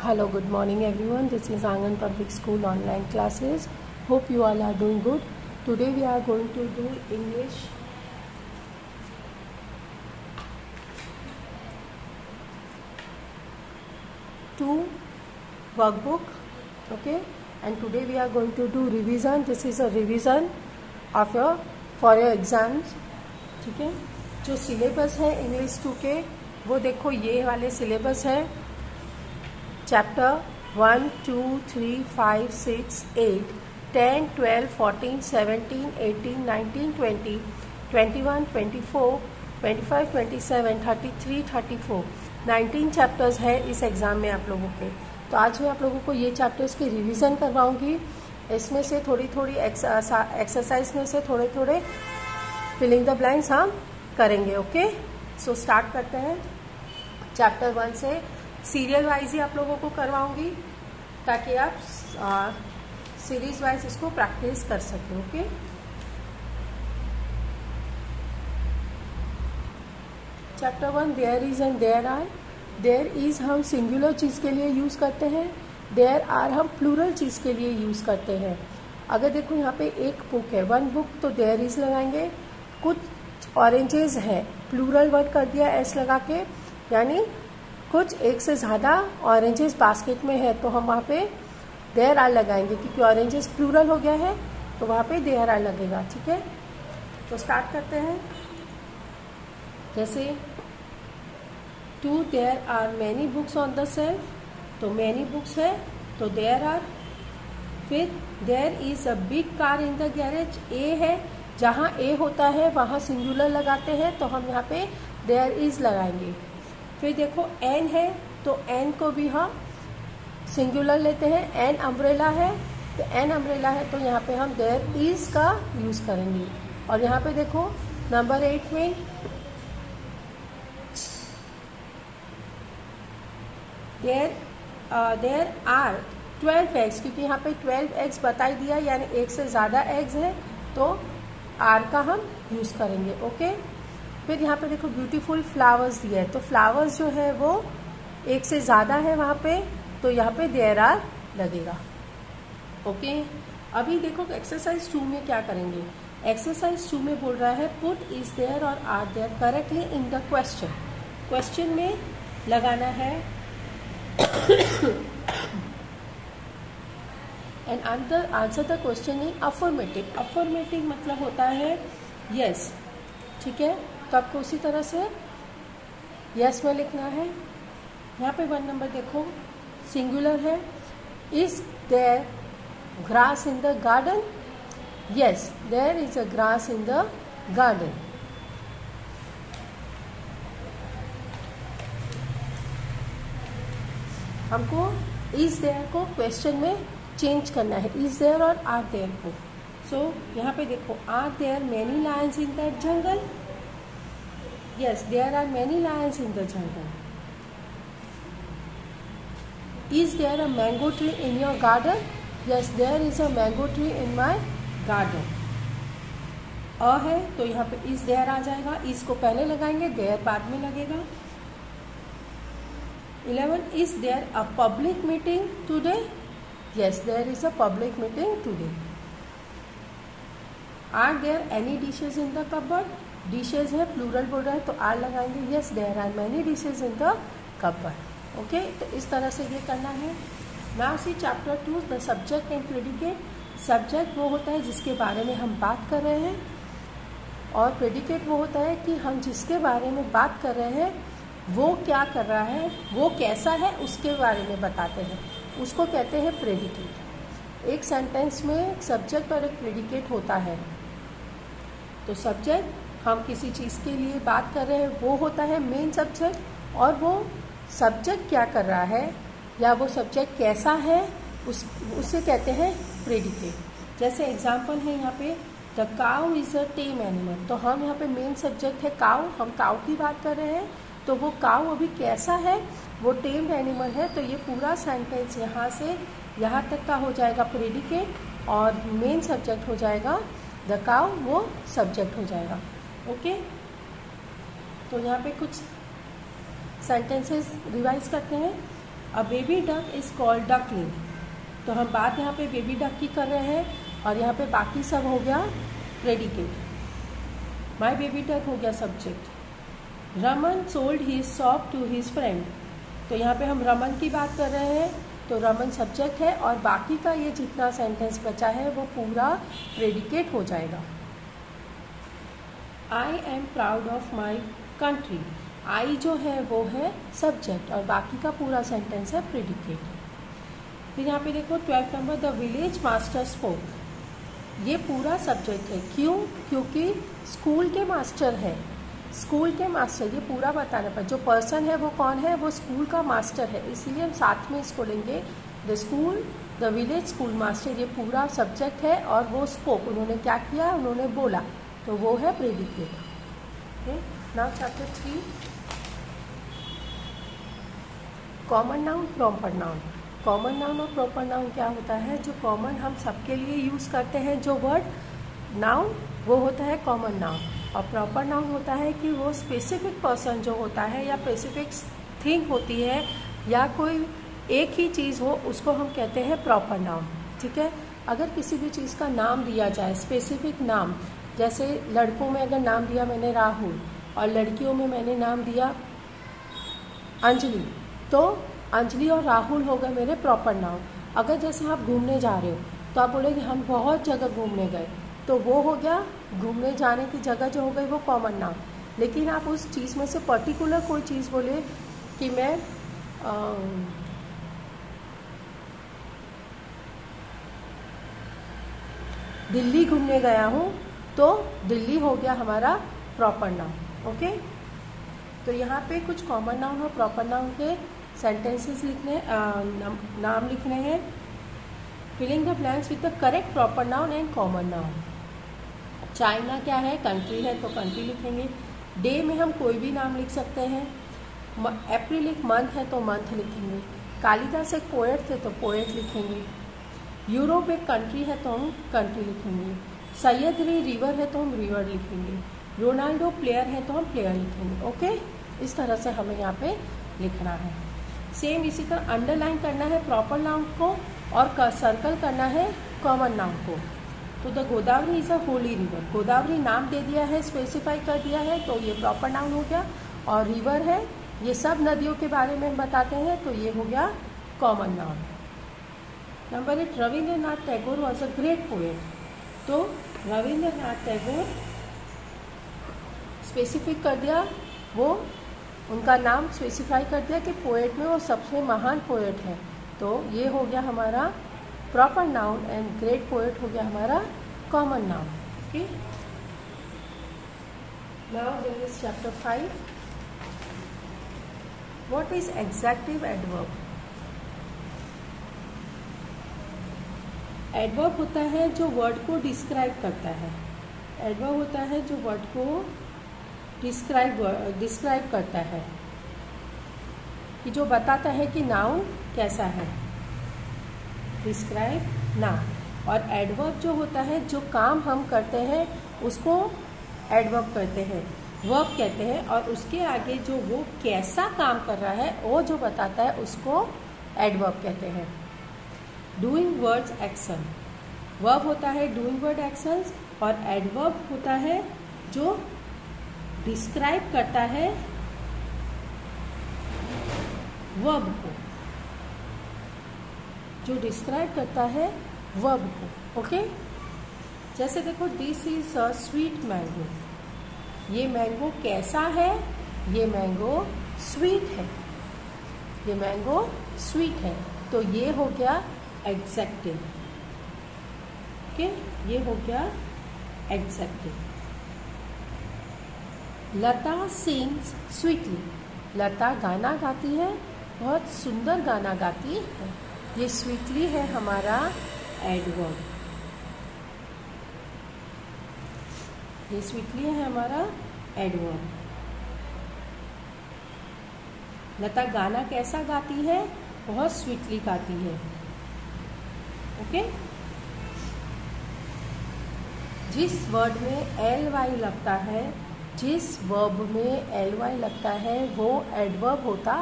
Hello, good morning everyone. This is Angan Public School online classes. Hope you all are doing good. Today we are going to do English two workbook. Okay, and today we are going to do revision. This is a revision of for your exams. ठीक है, जो syllabus है English 2 के वो देखो ये वाले syllabus है. चैप्टर 1, 2, 3, 5, 6, 8, 10, 12, 14, 17, 18, 19, 20, 21, 24, 25, 27, 33, 34, 19 चैप्टर्स है इस एग्ज़ाम में आप लोगों के. तो आज मैं आप लोगों को ये चैप्टर्स की रिवीजन करवाऊंगी. इसमें से थोड़ी थोड़ी एक्सरसाइज में से थोड़े थोड़े फिलिंग द ब्लैंक्स हम करेंगे. ओके, सो स्टार्ट करते हैं. चैप्टर 1 से सीरियल वाइज ही आप लोगों को करवाऊंगी ताकि आप सीरीज वाइज इसको प्रैक्टिस कर सकें. Okay, chapter 1 there is and there are. There is हम सिंगुलर चीज के लिए यूज करते हैं. देयर आर हम प्लूरल चीज के लिए यूज करते हैं. अगर देखो यहाँ पे एक बुक है, 1 बुक, तो देयर इज लगाएंगे. कुछ ऑरेंजेस है, प्लूरल वर्ड कर दिया एस लगा के, यानी कुछ एक से ज़्यादा ऑरेंजेस बास्केट में है तो हम वहाँ पे देयर आर लगाएंगे क्योंकि ऑरेंजेस प्लूरल हो गया है तो वहाँ पे देयर आर लगेगा. ठीक है, तो स्टार्ट करते हैं. जैसे 2 there are many books on the shelf, तो मैनी बुक्स है तो देयर आर. फिर there is a big car in the garage. A है, जहाँ ए होता है वहाँ सिंगुलर लगाते हैं तो हम यहाँ पे देयर इज लगाएंगे. फिर देखो एन है तो एन को भी हम सिंगुलर लेते हैं. एन अम्ब्रेला है तो एन अम्ब्रेला है तो यहाँ पे हम देयर इज का यूज करेंगे. और यहाँ पे देखो नंबर 8 में देयर आर 12 एग्स, क्योंकि यहाँ पे 12 एग्स बताई दिया यानी एक से ज़्यादा एग्स है तो आर का हम यूज करेंगे. ओके, फिर यहाँ पे देखो ब्यूटीफुल फ्लावर्स दिया है तो फ्लावर्स जो है वो एक से ज़्यादा है वहाँ पे तो यहाँ पे देयर आर लगेगा. ओके, अभी देखो एक्सरसाइज 2 में क्या करेंगे. एक्सरसाइज 2 में बोल रहा है पुट इज देयर और are there correctly in the question. Question में लगाना है and answer the question in affirmative. Affirmative मतलब होता है यस. ठीक है, तो आपको उसी तरह से यस में लिखना है. यहाँ पे 1 नंबर देखो सिंगुलर है. Is there grass in the garden. Yes, there is a grass in the garden. हमको इज देयर को क्वेश्चन में चेंज करना है, इज देयर और आर देयर को. सो यहाँ पे देखो are there many lions in that jungle. Yes, there are many lions in the jungle. Is there a mango tree in your garden? Yes, there is a mango tree in my garden. अ है तो यहाँ पे is there आ जाएगा. is को पहले लगाएंगे, there बाद में लगेगा. 11 is there a public meeting today? Yes, there is a public meeting today. Are there any dishes in the cupboard? Dishes है, प्लूरल बोल रहा है तो आर लगाएंगे. Yes, there are many dishes in the cupboard. Okay, तो इस तरह से ये करना है. Now see chapter 2 the subject and predicate. Subject वो होता है जिसके बारे में हम बात कर रहे हैं और प्रेडिकेट वो होता है कि हम जिसके बारे में बात कर रहे हैं वो क्या कर रहा है, वो कैसा है, उसके बारे में बताते हैं. उसको कहते हैं प्रेडिकेट. एक सेंटेंस में एक सब्जेक्ट और एक प्रेडिकेट होता है. तो सब्जेक्ट हम किसी चीज़ के लिए बात कर रहे हैं वो होता है मेन सब्जेक्ट, और वो सब्जेक्ट क्या कर रहा है या वो सब्जेक्ट कैसा है उससे कहते हैं प्रेडिकेट. जैसे एग्जांपल है यहाँ पे the cow is a time animal. तो हम यहाँ पे मेन सब्जेक्ट है काउ, हम काउ की बात कर रहे हैं तो वो काउ अभी कैसा है, वो टेम एनिमल है. तो ये पूरा सेंटेंस यहाँ से यहाँ तक का हो जाएगा प्रेडिकेट और मेन सब्जेक्ट हो जाएगा द काउ, वो सब्जेक्ट हो जाएगा. ओके, तो यहाँ पे कुछ सेंटेंसेस रिवाइज करते हैं. A baby duck is called duckling. तो हम बात यहाँ पे बेबी डक की कर रहे हैं और यहाँ पे बाकी सब हो गया प्रेडिकेट। माई बेबी डक हो गया subject. Raman sold his shop to his friend. तो यहाँ पे हम रमन की बात कर रहे हैं, तो रमन सब्जेक्ट है और बाकी का ये जितना सेंटेंस बचा है वो पूरा प्रेडिकेट हो जाएगा। I am proud of my country. I जो है वो है सब्जेक्ट और बाकी का पूरा सेंटेंस है प्रेडिकेट। फिर यहाँ पे देखो 12 number, the village master spoke. ये पूरा सब्जेक्ट है। क्यों? क्योंकि स्कूल के मास्टर है। स्कूल के मास्टर, ये पूरा बताने पर जो पर्सन है वो कौन है, वो स्कूल का मास्टर है, इसलिए हम साथ में इसको लेंगे। The school, the village school master, ये पूरा सब्जेक्ट है और वो स्पोक, उन्होंने क्या किया, उन्होंने बोला, तो वो है predicate. Now chapter 3, common noun, proper noun. Common noun और प्रॉपर नाउन क्या होता है? जो कॉमन हम सबके लिए यूज़ करते हैं जो वर्ड नाउन, वो होता है कॉमन नाउन। और प्रॉपर नाउन होता है कि वो स्पेसिफिक पर्सन जो होता है या स्पेसिफिक थिंग होती है या कोई एक ही चीज़ हो, उसको हम कहते हैं प्रॉपर नाउन। ठीक है, अगर किसी भी चीज़ का नाम दिया जाए, स्पेसिफिक नाम, जैसे लड़कों में अगर नाम दिया मैंने राहुल और लड़कियों में मैंने नाम दिया अंजलि, तो अंजलि और राहुल हो गए मेरे प्रॉपर नाउन। अगर जैसे आप घूमने जा रहे हो तो आप बोलेंगे हम बहुत जगह घूमने गए, तो वो हो गया घूमने जाने की जगह जो हो गई वो कॉमन नाउन। लेकिन आप उस चीज़ में से पर्टिकुलर कोई चीज़ बोले कि मैं दिल्ली घूमने गया हूँ, तो दिल्ली हो गया हमारा प्रॉपर नाउन। ओके, तो यहाँ पे कुछ कॉमन नाउन और प्रॉपर नाउन के सेंटेंसेस लिखने, नाम लिखने हैं। Filling the blanks with the correct proper noun and common noun. China क्या है? कंट्री है, तो कंट्री लिखेंगे। डे में हम कोई भी नाम लिख सकते हैं। अप्रैल एक मंथ है, तो मंथ लिखेंगे। कालिदास एक पोएट थे, तो पोएट लिखेंगे। यूरोप एक कंट्री है, तो हम कंट्री लिखेंगे। सैयदरी रिवर है, तो हम रिवर लिखेंगे। रोनाल्डो प्लेयर है, तो हम प्लेयर लिखेंगे। ओके, इस तरह से हमें यहाँ पे लिखना है। सेम इसी तरह अंडरलाइन करना है प्रॉपर नाउन को और सर्कल करना है कॉमन नाउन को। तो the Godavari is a Holi river. Godavari नाम दे दिया है, स्पेसिफाई कर दिया है, तो ये प्रॉपर नाउन हो गया। और रिवर है, ये सब नदियों के बारे में हम बताते हैं, तो ये हो गया common noun. Number 8, Rabindranath Tagore was a great poet. तो रविंद्रनाथ टैगोर स्पेसिफिक कर दिया, वो उनका नाम स्पेसिफाई कर दिया कि पोएट में वो सबसे महान पोएट है, तो ये हो गया हमारा proper noun and great poet हो गया हमारा common noun. Okay, now there is chapter 5, what is adjective adverb. Adverb होता है जो वर्ड को डिस्क्राइब करता है। एडवर्ब होता है जो वर्ड को डिस्क्राइब करता है, कि जो बताता है कि नाउन कैसा है। Describe noun. और एडवर्ब जो होता है, जो काम हम करते हैं उसको एडवर्ब कहते हैं, वर्ब कहते हैं। और उसके आगे जो वो कैसा काम कर रहा है वो जो बताता है उसको एडवर्ब कहते हैं। Doing words action. वर्ब होता है डूइंग वर्ड एक्शंस और एडवर्ब होता है जो डिस्क्राइब करता है वर्ब को, जो डिस्क्राइब करता है वर्ब को। ओके, जैसे देखो, this is a sweet mango. ये मैंगो कैसा है? ये मैंगो स्वीट है। ये मैंगो स्वीट है, तो ये हो गया एग्जेक्टिव। ओके, ये हो गया एग्जेक्टिव। लता सिंग्स स्वीटली। लता गाना गाती है, बहुत सुंदर गाना गाती है। ये स्वीटली है हमारा एडवर्ब। ये स्वीटली है हमारा एडवर्ब। लता गाना कैसा गाती है? बहुत स्वीटली गाती है। ओके, जिस वर्ड में ly लगता है, जिस वर्ब में ly लगता है वो एडवर्ब होता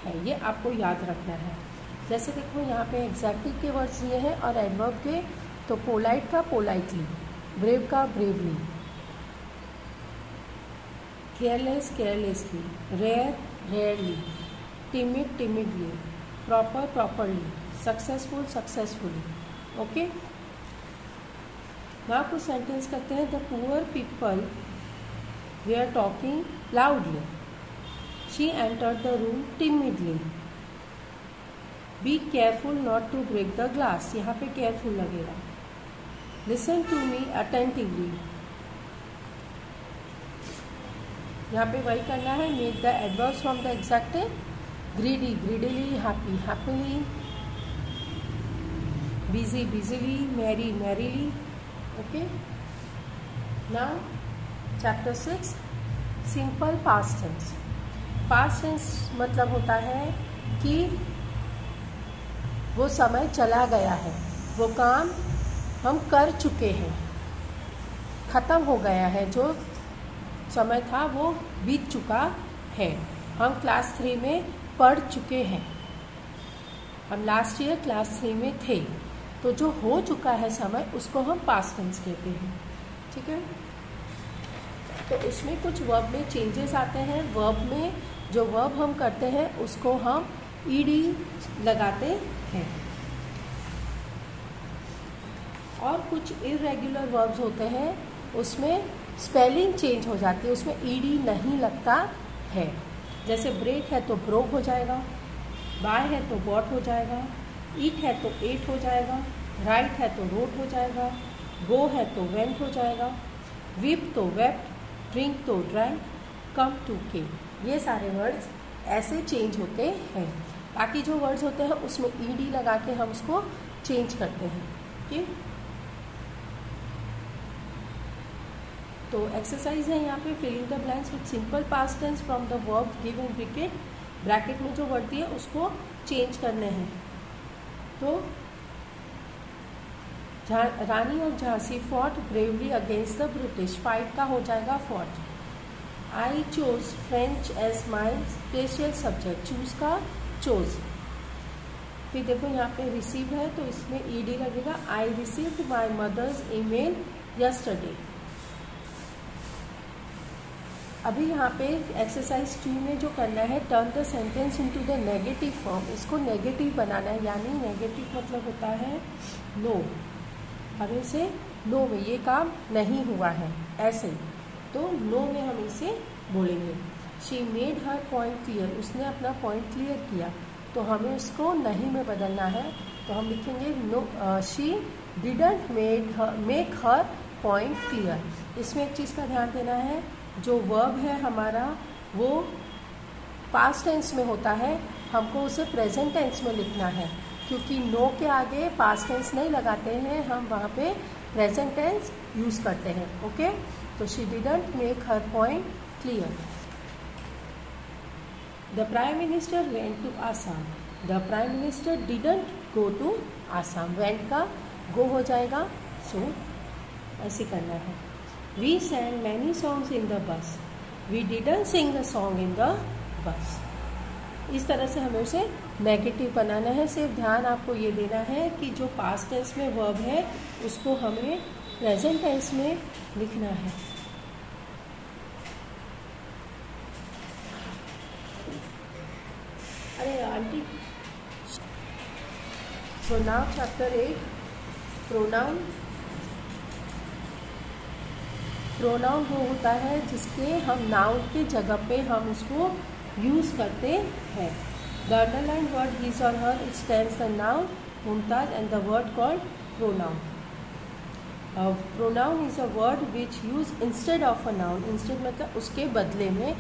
है, ये आपको याद रखना है। जैसे देखो यहाँ पे एग्जैक्टिव के वर्ड्स ये हैं और एडवर्ब के, तो पोलाइट का पोलाइटली, ब्रेव का bravely, careless carelessly, rare rarely, timid timidly, proper properly, successful successfully. Okay, now कुछ सेंटेंस करते हैं। The poor people were talking loudly, she entered the room timidly, be careful not to break the glass, यहाँ पे careful लगेगा। Listen to me attentively, यहाँ पे वही करना है। Make the adverbs from the adjective, greedy greedily, happy happily, busy busily, merry merrily. Okay, now chapter 6 simple past tense. Past tense मतलब होता है कि वो समय चला गया है, वो काम हम कर चुके हैं, ख़त्म हो गया है, जो समय था वो बीत चुका है। हम क्लास 3 में पढ़ चुके हैं, हम लास्ट ईयर क्लास 3 में थे, तो जो हो चुका है समय उसको हम पास्ट टेंस कहते हैं। ठीक है, तो उसमें कुछ वर्ब में चेंजेस आते हैं। वर्ब में जो वर्ब हम करते हैं उसको हम ईडी लगाते हैं, और कुछ इरेगुलर वर्ब्स होते हैं उसमें स्पेलिंग चेंज हो जाती है, उसमें ईडी नहीं लगता है। जैसे ब्रेक है तो ब्रोक हो जाएगा, बाय है तो बॉट हो जाएगा, ईट है तो एट हो जाएगा, राइट है तो रोट हो जाएगा, गो है तो वेंट हो जाएगा, वीप तो वेप्ट, ड्रिंक तो ड्रैंक, कम टू केम। ये सारे वर्ड्स ऐसे चेंज होते हैं। बाकी जो वर्ड्स होते हैं उसमें ईडी लगा के हम उसको चेंज करते हैं। ठीक, तो एक्सरसाइज है यहाँ पे, filling the blanks with simple past tense from the verb given bracket, bracket में जो वर्ड दिए उसको चेंज करने हैं। तो रानी और Jhansi fought bravely against the British, fight का हो जाएगा fought. I chose French as my special subject, choose का चोज। फिर देखो यहाँ पे रिसीव है तो इसमें ईडी लगेगा। I received my mother's email yesterday. अभी यहाँ पे एक्सरसाइज 2 में जो करना है, turn the sentence into the negative form, इसको नेगेटिव बनाना है। यानी नेगेटिव मतलब होता है नो, हमें से नो में ये काम नहीं हुआ है, ऐसे तो नो में हम इसे बोलेंगे। She made her point clear, उसने अपना पॉइंट क्लियर किया, तो हमें उसको नहीं में बदलना है, तो हम लिखेंगे no, she didn't make her point clear. इसमें एक चीज़ का ध्यान देना है, जो वर्ब है हमारा वो पास्ट टेंस में होता है, हमको उसे प्रेजेंट टेंस में लिखना है, क्योंकि नो के आगे पास्ट टेंस नहीं लगाते हैं, हम वहाँ पे प्रेजेंट टेंस यूज़ करते हैं। ओके, तो she didn't make her point clear. The prime minister went to Assam, the prime minister didn't go to Assam, went का गो हो जाएगा, सो ऐसे करना है। We sang many songs in the bus, we didn't sing a song in the bus। इस तरह से हमें उसे नेगेटिव बनाना है। सिर्फ ध्यान आपको ये देना है कि जो पास्ट टेंस में वर्ब है उसको हमें प्रेजेंट टेंस में लिखना है। अरे aunty, so now chapter 8 pronoun. Pronoun वो होता है जिसके हम नाउन के जगह पे हम उसको यूज़ करते हैं। द अंडरलाइन वर्ड हिज और her, it stands the noun Mumtaz and the word called pronoun. Pronoun is a word which use instead of a noun, instead मतलब उसके बदले में,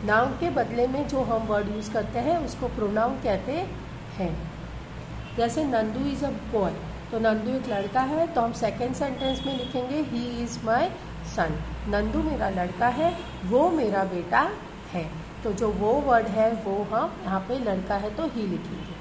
नाउन के बदले में जो हम वर्ड यूज़ करते हैं उसको प्रोनाउन कहते हैं। जैसे नंदू इज़ अ बॉय, तो नंदू एक लड़का है, तो हम सेकेंड सेंटेंस में लिखेंगे ही इज़ माई सन, नंदू मेरा लड़का है, वो मेरा बेटा है। तो जो वो वर्ड है वो हम यहाँ पे लड़का है तो ही लिखेंगे।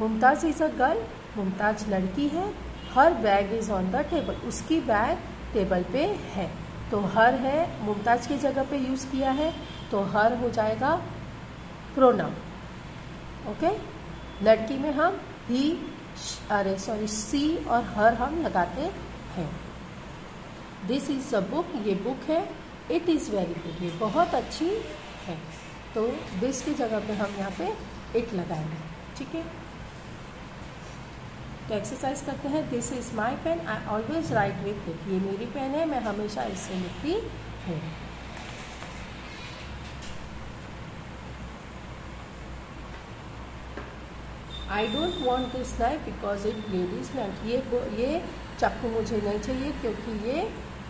Mumtaz is a girl, Mumtaz लड़की है। Her bag is on the table, उसकी बैग टेबल पे है, तो हर है मुमताज की जगह पे यूज़ किया है, तो हर हो जाएगा प्रोनाउन। ओके। लड़की में हम ही, सी और हर हम लगाते हैं। दिस इज अ बुक, ये बुक है। इट इज़ वेरी गुड, ये बहुत अच्छी है। तो दिस की जगह पे हम यहाँ पे इट लगाएंगे, ठीक है। तो एक्सरसाइज करते हैं। This is my pen, I always write with it. ये मेरी पेन है, मैं हमेशा इससे लिखती हूँ। I don't want this knife because it ladies not. ये चाकू मुझे नहीं चाहिए क्योंकि ये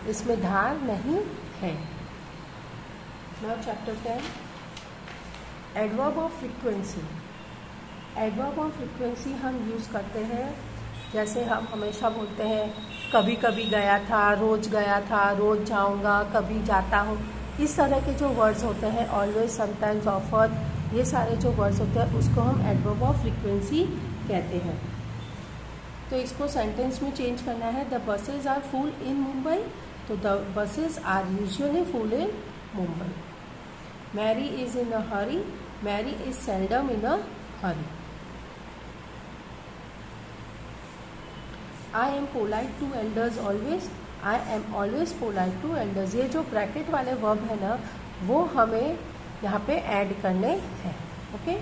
इसमें धार नहीं है। Now chapter 10, adverb of frequency. Adverb of frequency हम यूज़ करते हैं, जैसे हम हमेशा बोलते हैं कभी कभी गया था, रोज़ गया था, रोज़ जाऊंगा, कभी जाता हूँ। इस तरह के जो वर्ड्स होते हैं, ऑलवेज, समटाइम्स, ऑफर, ये सारे जो वर्ड्स होते हैं उसको हम एडवर्ब ऑफ फ्रीक्वेंसी कहते हैं। तो इसको सेंटेंस में चेंज करना है। The buses are full in Mumbai, तो the buses are usually full in Mumbai. Mary is in a hurry, Mary is seldom in a hurry. I am polite to elders always, I am always polite to elders. ये जो bracket वाले verb है ना, वो हमें यहाँ पे add करने हैं, okay.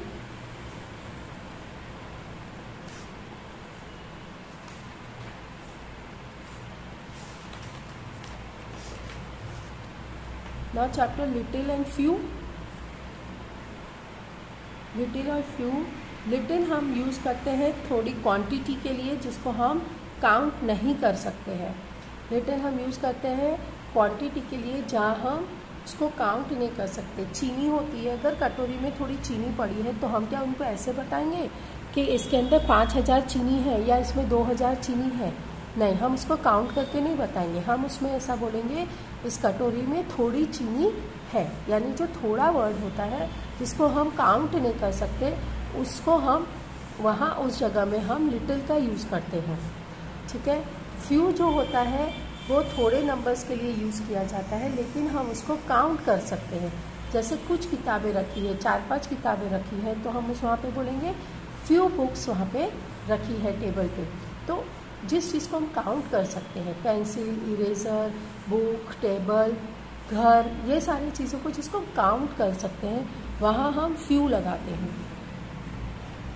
Now chapter little and few. Little और फ्यू, लिटिल हम यूज़ करते हैं थोड़ी क्वांटिटी के लिए जिसको हम काउंट नहीं कर सकते हैं। लिटिल हम यूज़ करते हैं क्वांटिटी के लिए जहाँ हम उसको काउंट नहीं कर सकते। चीनी होती है, अगर कटोरी में थोड़ी चीनी पड़ी है तो हम क्या उनको ऐसे बताएंगे कि इसके अंदर 5000 चीनी है या इसमें 2000 चीनी है? नहीं, हम उसको काउंट करके नहीं बताएंगे। हम उसमें ऐसा बोलेंगे इस कटोरी में थोड़ी चीनी है, यानी जो थोड़ा वर्ड होता है जिसको हम काउंट नहीं कर सकते उसको हम वहाँ उस जगह में हम लिटिल का यूज़ करते हैं, ठीक है। फ्यू जो होता है वो थोड़े नंबर्स के लिए यूज़ किया जाता है, लेकिन हम उसको काउंट कर सकते हैं। जैसे कुछ किताबें रखी है, 4-5 किताबें रखी है, तो हम उस वहाँ पे बोलेंगे फ्यू बुक्स वहाँ पे रखी है टेबल पे। तो जिस चीज़ को हम काउंट कर सकते हैं, पेंसिल, इरेजर, बुक, टेबल, घर, ये सारी चीज़ों को जिसको काउंट कर सकते हैं वहाँ हम फ्यू लगाते हैं,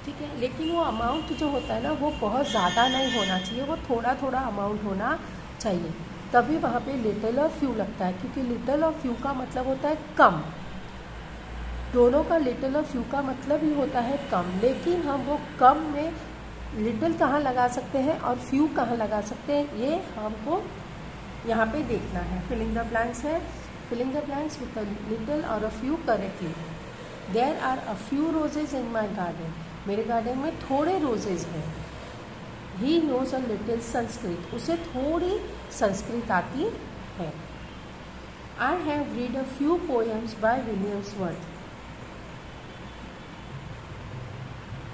ठीक है। लेकिन वो अमाउंट जो होता है ना वो बहुत ज़्यादा नहीं होना चाहिए, वो थोड़ा थोड़ा अमाउंट होना चाहिए, तभी वहाँ पे लिटिल और फ्यू लगता है। क्योंकि लिटिल और फ्यू का मतलब होता है कम, दोनों का लिटिल और फ्यू का मतलब ही होता है कम। लेकिन हम वो कम में लिटिल कहाँ लगा सकते हैं और फ्यू कहाँ लगा सकते हैं, ये हमको यहाँ पे देखना है। फिलिंग द ब्लैंक्स है। Filling the blanks with a little और a few correctly. There are a few roses in my garden, मेरे गार्डन में थोड़े रोजेज हैं। He knows a little Sanskrit, उसे थोड़ी संस्कृत आती है। I have read a few poems by Williams Worth,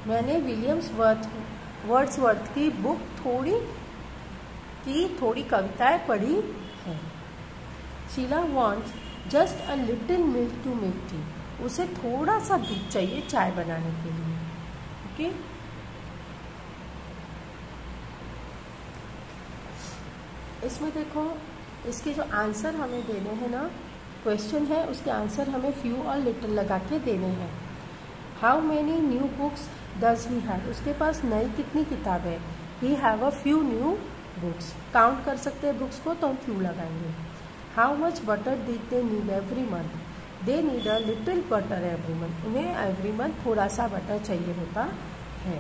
मैंने विलियम्स वर्ड्सवर्थ की बुक थोड़ी कविताएं पढ़ी हैं। Sheila wants just a little milk to make tea, उसे थोड़ा सा दूध चाहिए चाय बनाने के लिए, ओके। इसमें देखो, इसके जो आंसर हमें देने हैं ना, क्वेश्चन है उसके आंसर हमें फ्यू और लिटिल लगा के देने हैं। How many new books does he have, उसके पास नई कितनी किताबें हैं। He have a few new books, count कर सकते हैं बुक्स को तो हम फ्यू लगाएंगे। How much butter did they need every month, they need a little butter every month, उन्हें एवरी मंथ थोड़ा सा बटर चाहिए होता है।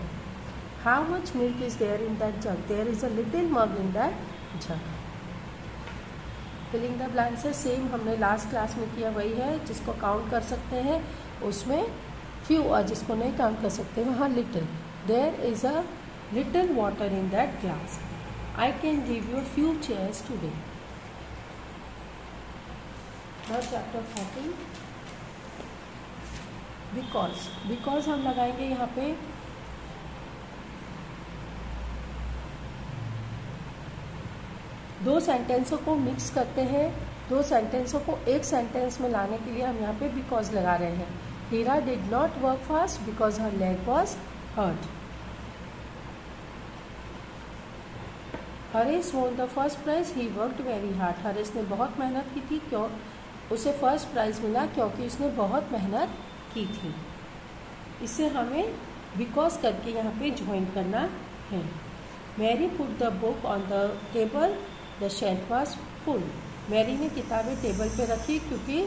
How much milk is there in that jug, there is a little mug in that jug. Filling the blanks है, same हमने last class में किया वही है। जिसको काउंट कर सकते हैं उसमें फ्यू और जिसको नहीं काउंट कर सकते वहाँ little. There is a little water in that glass, I can give you few chairs today. Now chapter 14, because हम लगाएंगे यहाँ पे दो सेंटेंसों को मिक्स करते हैं। दो सेंटेंसों को एक सेंटेंस में लाने के लिए हम यहाँ पे बिकॉज लगा रहे हैं। Heera did not work fast because her leg was hurt. Harish won the first prize, he worked very hard. Harish ने बहुत मेहनत की थी, क्यों उसे फर्स्ट प्राइज मिला? क्योंकि उसने बहुत मेहनत की थी। इसे हमें बिकॉज करके यहाँ पे ज्वाइन करना है। Mary put the book on the table, the shelf was full. Mary ने किताबें टेबल पे रखी क्योंकि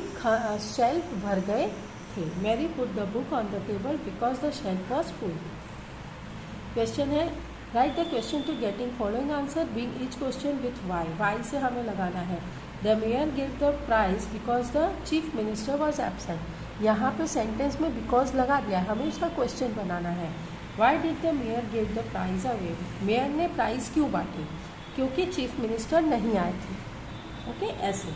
शेल्फ भर गए थे। Mary put the book on the table because the shelf was full. Question है, write the question to getting following answer, being each question with Y. Y से हमें लगाना है। The mayor give the prize because the chief minister was absent. यहाँ पे sentence में because लगा दिया, हमें उसका क्वेश्चन बनाना है। Why did the mayor give the prize away. Mayor ने प्राइज क्यों बांटी? क्योंकि चीफ मिनिस्टर नहीं आए थे। ओके, ऐसे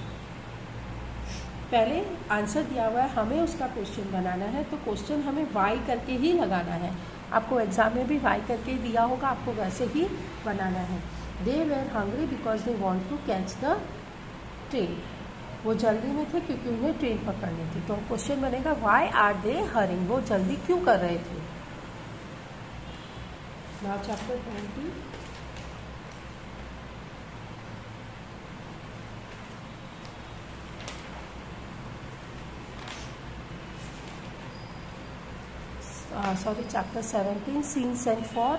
पहले आंसर दिया हुआ है, हमें उसका क्वेश्चन बनाना है, तो क्वेश्चन हमें वाई करके ही लगाना है। आपको एग्जाम में भी वाई करके दिया होगा, आपको वैसे ही बनाना है। They were hungry because they want to catch the train. वो जल्दी में थे क्योंकि उन्हें ट्रेन पकड़नी थी। तो क्वेश्चन बनेगा वाई आर दे हरिंग, वो जल्दी क्यों कर रहे थे। Now chapter 20। Sorry chapter 17, scenes and for.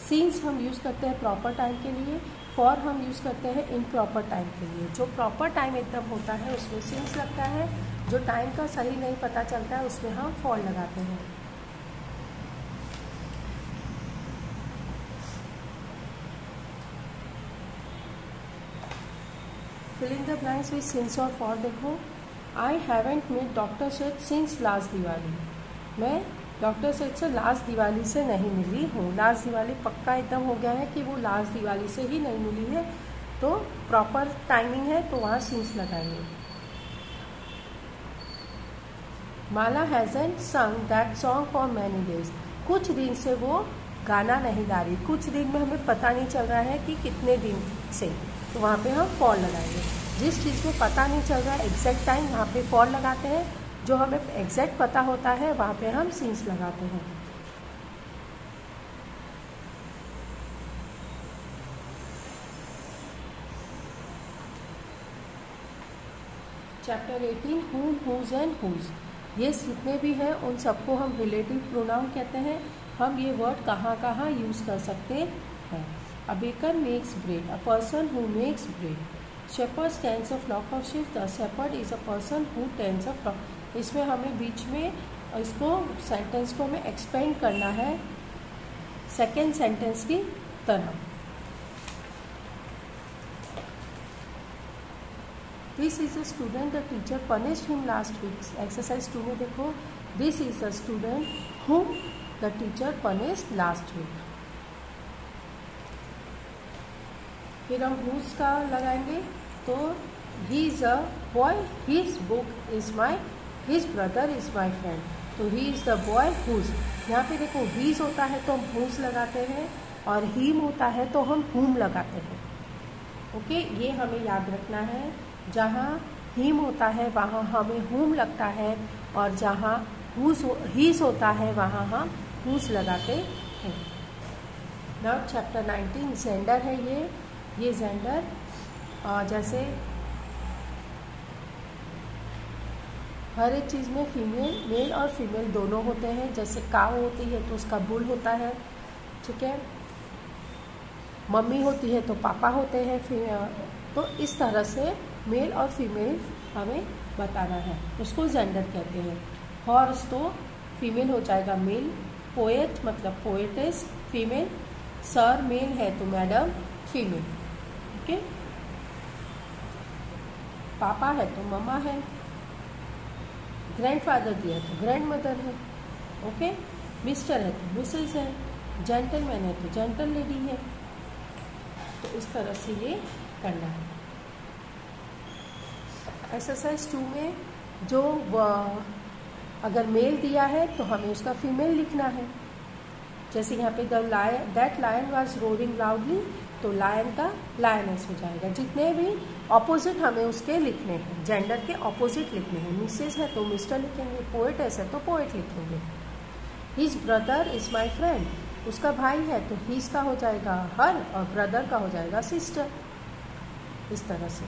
Scenes हम यूज़ करते हैं प्रॉपर टाइम के लिए, फॉर हम यूज़ करते हैं इन प्रॉपर टाइम के लिए। जो प्रॉपर टाइम एकदम होता है उसमें सीन्स लगता है, जो टाइम का सही नहीं पता चलता है उसमें हम फॉर लगाते हैं। Filling the blanks with since और फॉर देखो। I haven't meet doctor Seth since last Diwali. मैं डॉक्टर सेठ से लास्ट दिवाली से नहीं मिली हूँ। लास्ट दिवाली पक्का एकदम हो गया है कि वो लास्ट दिवाली से ही नहीं मिली है, तो प्रॉपर टाइमिंग है तो वहाँ सिंस लगाएंगे। माला हैजंट संग that song for many days. कुछ दिन से वो गाना नहीं गा रही। कुछ दिन में हमें पता नहीं चल रहा है कि कितने दिन से, तो वहाँ पे हम फॉर लगाएंगे। जिस चीज़ में पता नहीं चल रहा है एग्जैक्ट टाइम, वहाँ पे फॉर लगाते हैं। जो हमें एग्जैक्ट पता होता है वहाँ पे हम सिंस लगाते हैं। Chapter 18, whom, whose and whose। ये जितने भी हैं उन सबको हम रिलेटिव प्रोनाउन कहते हैं। हम ये वर्ड कहाँ कहाँ यूज़ कर सकते हैं। A baker makes bread, a person who makes bread. Shepherd tends a flock of sheep, the shepherd is a person who tends a flock. इसमें हमें बीच में इसको सेंटेंस को हमें एक्सपेंड करना है सेकेंड सेंटेंस की तरह। This is a student the teacher punished him last week. Exercise 2 में देखो, this is a student whom the teacher punished last week. फिर हम हुज का लगाएंगे, तो he is a boy, his book is my, his brother is my friend. तो he is the boy whose. यहाँ पे देखो हीज होता है तो हम हुज लगाते हैं, और हीम होता है तो हम हुम लगाते हैं। ओके, ये हमें याद रखना है। जहाँ हीम होता है वहाँ हमें हुम लगता है, और जहाँ हीज होता है वहाँ हम हुज लगाते हैं। नाउ चैप्टर 19, जेंडर है ये जेंडर जैसे हर एक चीज़ में फीमेल, मेल और फीमेल दोनों होते हैं। जैसे काऊ होती है तो उसका बुल होता है, ठीक है। मम्मी होती है तो पापा होते हैं। तो इस तरह से मेल और फीमेल हमें बताना है, उसको जेंडर कहते हैं। हॉर्स तो फीमेल हो जाएगा मेल। पोएट मतलब पोएटेस फीमेल। सर मेल है तो मैडम फीमेल। ओके, पापा है तो मम्मा है। ग्रैंडफादर दिया है तो ग्रैंड मदर है। ओके, मिस्टर है तो मिसेस है। जेंटलमैन है तो जेंटल लेडी है। तो इस तरह से ये करना है। एक्सरसाइज 2 में जो अगर मेल दिया है तो हमें उसका फीमेल लिखना है। जैसे यहाँ पे that lion was roaring loudly, तो लायन का लायनेस हो जाएगा। जितने भी ऑपोजिट हमें उसके लिखने हैं, जेंडर के ऑपोजिट लिखने हैं। मिसेस है तो मिस्टर लिखेंगे, पोएटेस है तो पोएट लिखेंगे। His brother is my friend, उसका भाई है तो हिज का हो जाएगा हर और ब्रदर का हो जाएगा सिस्टर। इस तरह से।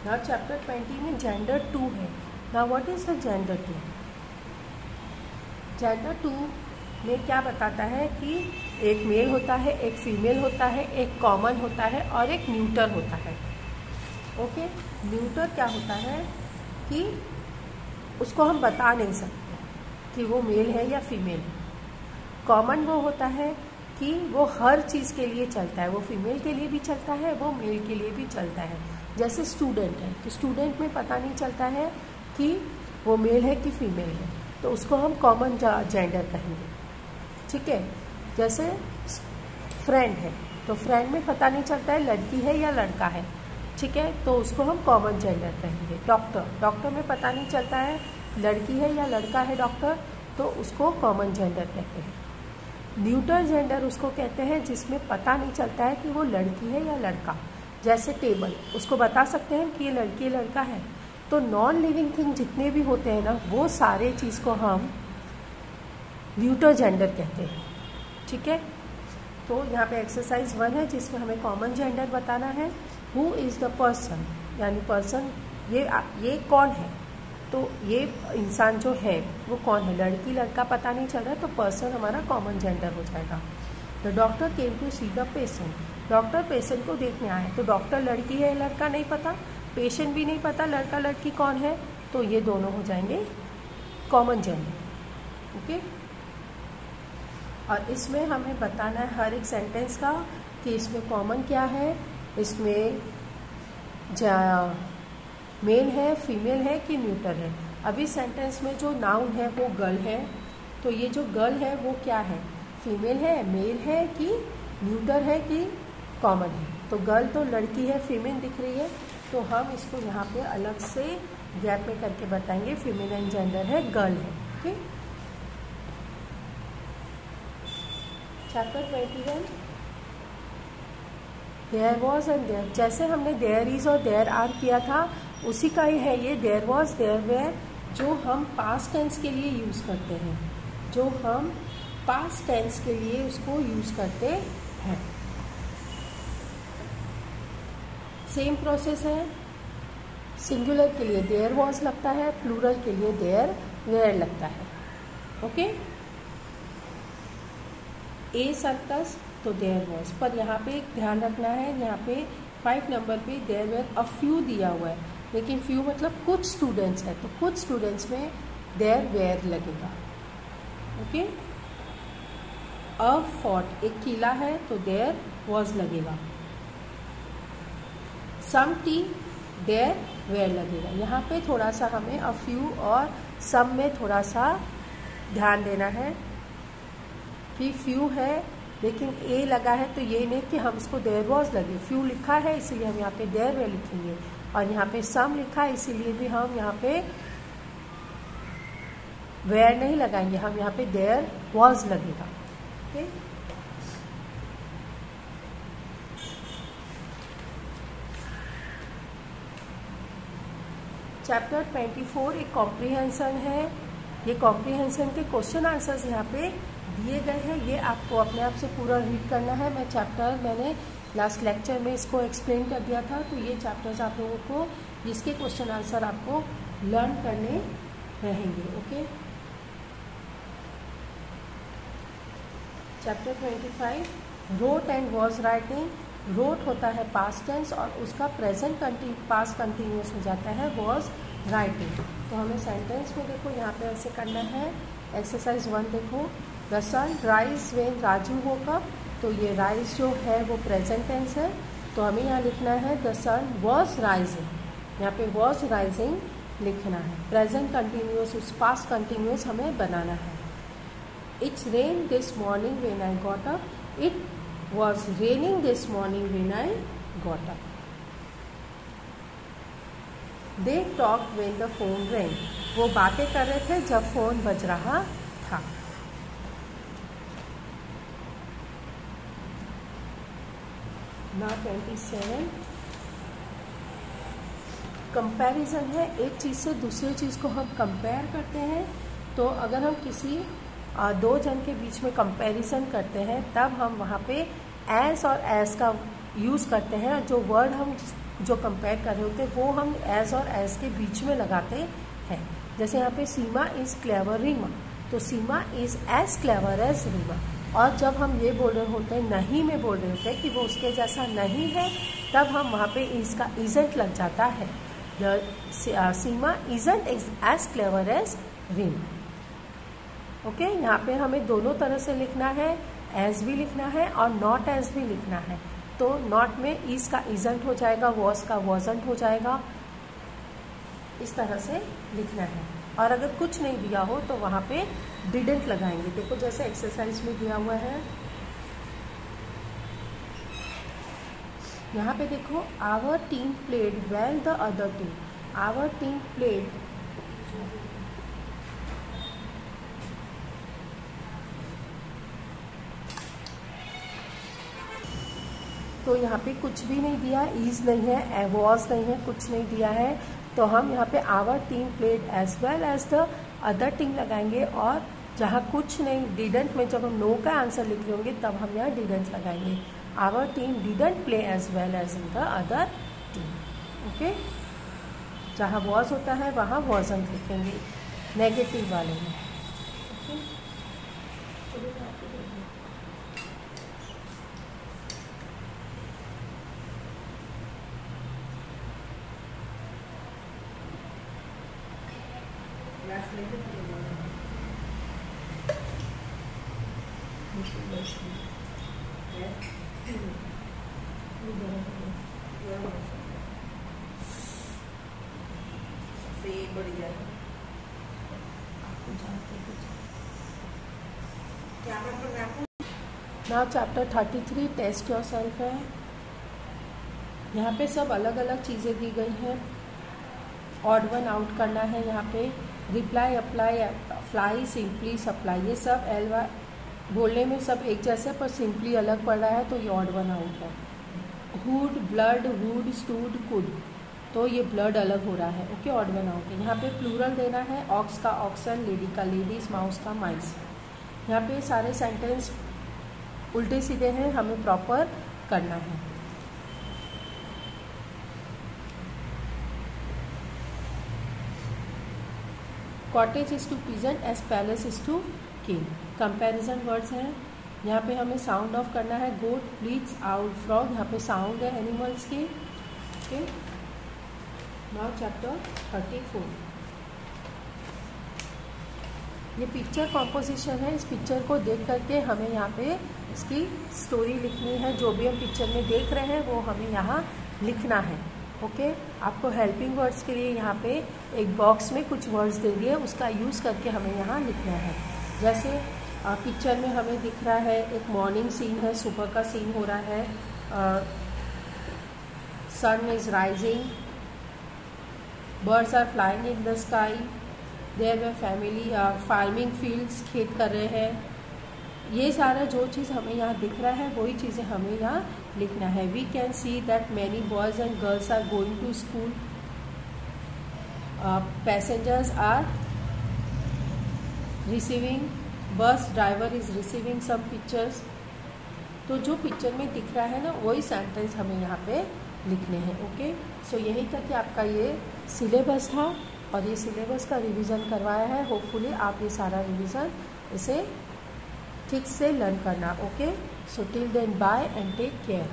नाउ चैप्टर 20 में जेंडर 2 है। Now what is the gender 2? Gender 2 में क्या बताता है कि एक मेल होता है, एक फीमेल होता है, एक कॉमन होता है और एक न्यूटर होता है। ओके, न्यूटर क्या होता है कि उसको हम बता नहीं सकते कि वो मेल है या फीमेल है। कॉमन वो होता है कि वो हर चीज़ के लिए चलता है, वो फीमेल के लिए भी चलता है, वो मेल के लिए भी चलता है। जैसे स्टूडेंट है तो स्टूडेंट में पता नहीं चलता है कि वो मेल है कि फीमेल है, तो उसको हम कॉमन जेंडर कहेंगे। ठीक है, जैसे फ्रेंड है तो फ्रेंड में पता नहीं चलता है लड़की है या लड़का है। ठीक है, तो उसको हम कॉमन जेंडर कहेंगे। डॉक्टर में पता नहीं चलता है लड़की है या लड़का है डॉक्टर, तो उसको कॉमन जेंडर कहते हैं। न्यूटर जेंडर उसको कहते हैं जिसमें पता नहीं चलता है कि वो लड़की है या लड़का। जैसे टेबल, उसको बता सकते हैं कि ये लड़की है लड़का है। तो नॉन लिविंग थिंग जितने भी होते हैं ना, वो सारे चीज़ को हम न्यूटर जेंडर कहते हैं। ठीक है, तो यहाँ पे एक्सरसाइज 1 है जिसमें हमें कॉमन जेंडर बताना है। हु इज़ द पर्सन, यानी पर्सन ये कौन है, तो ये इंसान जो है वो कौन है, लड़की लड़का पता नहीं चल रहा है, तो पर्सन हमारा कॉमन जेंडर हो जाएगा। The doctor came to see the patient, doctor patient को देखने आए, तो डॉक्टर लड़की है लड़का नहीं पता, पेशेंट भी नहीं पता लड़का लड़की कौन है, तो ये दोनों हो जाएंगे कॉमन जेंडर। ओके, और इसमें हमें बताना है हर एक सेंटेंस का कि इसमें कॉमन क्या है, इसमें मेल है, फीमेल है कि न्यूटर है। अभी सेंटेंस में जो नाउन है वो गर्ल है, तो ये जो गर्ल है वो क्या है, फीमेल है, मेल है कि न्यूटर है कि कॉमन है। तो गर्ल तो लड़की है, फीमेल दिख रही है, तो हम इसको यहाँ पे अलग से गैप में करके बताएंगे फीमेल जेंडर है, गर्ल है। ठीक, chapter 21 there was and there. जैसे हमने देयर इज और देयर आर किया था उसी का ही है ये देयर वॉज देयर वेयर, जो हम पास्ट टेंस के लिए यूज़ करते हैं, जो हम पास्ट टेंस के लिए उसको यूज़ करते हैं। सेम प्रोसेस है, सिंगुलर के लिए देयर वॉज लगता है, प्लूरल के लिए देयर वेयर लगता है। ओके, ए सर्कस तो देयर वॉज, पर यहाँ पे एक ध्यान रखना है, यहाँ पे 5 नंबर पे देयर वेयर अ फ्यू दिया हुआ है, लेकिन फ्यू मतलब कुछ स्टूडेंट्स है, तो कुछ स्टूडेंट्स में देयर वेयर लगेगा। ओके, अ फोर्ट एक किला है तो देयर वॉज लगेगा। सम टी देयर वेयर लगेगा। यहाँ पे थोड़ा सा हमें अ फ्यू और सम में थोड़ा सा ध्यान देना है कि फ्यू है लेकिन ए लगा है, तो ये नहीं कि हम इसको देयर वॉज लगे, फ्यू लिखा है इसीलिए हम यहाँ पे देयर वेयर लिखेंगे, और यहाँ पे सम लिखा है इसीलिए भी हम यहाँ पे वेयर नहीं लगाएंगे, हम यहाँ पे देयर वॉज लगेगा। ओके, चैप्टर 24 एक कॉम्प्रीहेंशन है। ये कॉम्प्रीहेंशन के क्वेश्चन आंसर्स यहाँ पे दिए गए हैं, ये आपको अपने आप से पूरा रीड करना है। मैंने लास्ट लेक्चर में इसको एक्सप्लेन कर दिया था, तो ये चैप्टर्स आप लोगों को इसके क्वेश्चन आंसर आपको लर्न करने रहेंगे। Okay, chapter 25 wrote and was writing. Wrote होता है पास्ट टेंस और उसका प्रेजेंट पास्ट कंटिन्यूस हो जाता है वॉज राइटिंग। तो हमें सेंटेंस में देखो यहाँ पे ऐसे करना है। एक्सरसाइज 1 देखो, the sun rise when Raju woke up, तो ये राइज जो है वो प्रेजेंट टेंस है, तो हमें यहाँ लिखना है द सन वॉज राइजिंग, यहाँ पे वॉज राइजिंग लिखना है। प्रेजेंट कंटिन्यूस उस पास्ट कंटिन्यूस हमें बनाना है। It's rain this morning when I got up, it was raining this morning when I got up. They talk when the phone wrong, वो बातें कर रहे थे जब फ़ोन बज रहा था। Now 27 कंपैरिजन है। एक चीज़ से दूसरी चीज़ को हम कंपेयर करते हैं। तो अगर हम किसी दो जन के बीच में कंपैरिजन करते हैं तब हम वहाँ पे एज और एज का यूज़ करते हैं। जो वर्ड हम जो कंपेयर कर रहे होते हैं वो हम एज और एज के बीच में लगाते हैं। जैसे यहाँ पे सीमा इज़ क्लेवर रीमा, तो Seema is as clever as Reema. और जब हम ये बोल रहे होते हैं, नहीं में बोल रहे होते हैं कि वो उसके जैसा नहीं है, तब हम वहाँ पे इसका इज़ंट लग जाता है। Seema isn't as clever as Reema. Okay, यहाँ पे हमें दोनों तरह से लिखना है, एज भी लिखना है और नॉट एज भी लिखना है। तो नॉट में इज का इज़ंट हो जाएगा, वॉज का वॉजंट हो जाएगा, इस तरह से लिखना है। और अगर कुछ नहीं दिया हो तो वहाँ पे डिडंट लगाएंगे। देखो जैसे एक्सरसाइज में दिया हुआ है, यहाँ पे देखो, our team played well the other team. Our team played, तो यहाँ पे कुछ भी नहीं दिया, इज नहीं है, वॉज नहीं है, कुछ नहीं दिया है। तो हम यहाँ पे our team played as well as the other team लगाएंगे। और जहाँ कुछ नहीं, डिडंट में जब हम नो का आंसर लिख रहे होंगे तब हम यहाँ डिडंट लगाएंगे। Our team didn't play as well as in the other team. Okay, जहाँ वॉज होता है वहाँ वॉजंट लिखेंगे नेगेटिव वाले में। Now chapter 33 test yourself है। यहाँ पे सब अलग अलग चीज़ें दी गई हैं। ऑड वन आउट करना है। यहाँ पे reply, apply, fly, simply, supply, ये सब बोलने में सब एक जैसे पर सिंपली अलग पड़ रहा है, तो ये ऑड वन आउट है। Hood, blood, would, stood, could, तो ये ब्लड अलग हो रहा है। ओके, ऑड वन आउट है। यहाँ पे प्लूरल देना है, ऑक्स का ऑक्सन, लेडी का लेडीज, माउस का माइस। यहाँ पे सारे सेंटेंस उल्टे सीधे हैं, हमें प्रॉपर करना है। Cottage is to peasant as palace is to king. Comparison words हैं। यहाँ पे हमें साउंड ऑफ करना है। गोट, ब्लीड्स आउट, फ्रॉग, यहाँ पे साउंड है एनिमल्स की। Okay, now chapter 34। ये पिक्चर कॉम्पोजिशन है। इस पिक्चर को देख करके हमें यहाँ पे इसकी स्टोरी लिखनी है। जो भी हम पिक्चर में देख रहे हैं वो हमें यहाँ लिखना है। ओके, आपको हेल्पिंग वर्ड्स के लिए यहाँ पे एक बॉक्स में कुछ वर्ड्स दे दिए, उसका यूज़ करके हमें यहाँ लिखना है। जैसे पिक्चर में हमें दिख रहा है एक मॉर्निंग सीन है, सुबह का सीन हो रहा है। Sun is rising, birds are flying in the sky, there we family, farming fields, खेत कर रहे हैं। ये सारा जो चीज़ हमें यहाँ दिख रहा है वही चीज़ें हमें यहाँ लिखना है। We can see that many boys and girls are going to school, passengers are receiving, bus driver is receiving some pictures. तो जो पिक्चर में दिख रहा है ना वही सेंटेंस हमें यहाँ पे लिखने हैं। ओके, सो यही तक कि आपका ये सिलेबस था और ये सिलेबस का रिवीजन करवाया है। होपफुली आप ये सारा रिवीजन इसे ठीक से लर्न करना। Okay, so till then bye and take care.